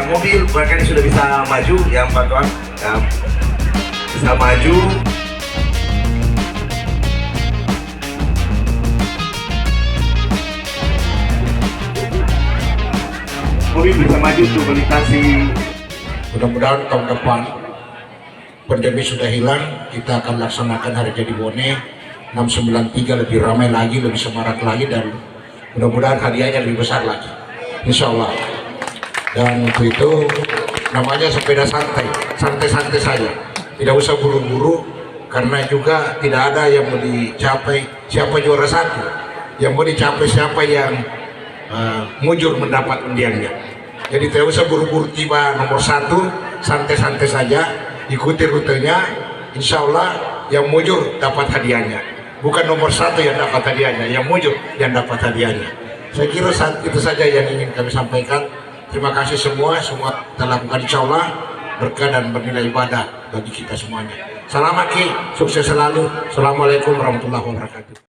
mobil bahkan sudah bisa maju ya Pak, bisa maju. Mobil bisa maju untuk melintasi. Mudah-mudahan tahun depan pandemi sudah hilang, kita akan laksanakan Hari Jadi Bone 693 lebih ramai lagi, lebih semarak lagi, dan mudah-mudahan hadiahnya lebih besar lagi, insya Allah. Dan untuk itu namanya sepeda santai, santai-santai saja, tidak usah buru-buru, karena juga tidak ada yang mau dicapai siapa juara satu, yang mau dicapai siapa yang mujur mendapat undiannya. Jadi tidak usah buru-buru tiba nomor satu, santai-santai saja, ikuti rutenya, insya Allah yang mujur dapat hadiahnya, bukan nomor satu yang dapat hadiahnya, yang mujur yang dapat hadiahnya. Saya kira itu saja yang ingin kami sampaikan. Terima kasih semua telah lakukan, insya Allah berkah dan bernilai ibadah bagi kita semuanya. Salam Ki, sukses selalu. Assalamualaikum warahmatullahi wabarakatuh.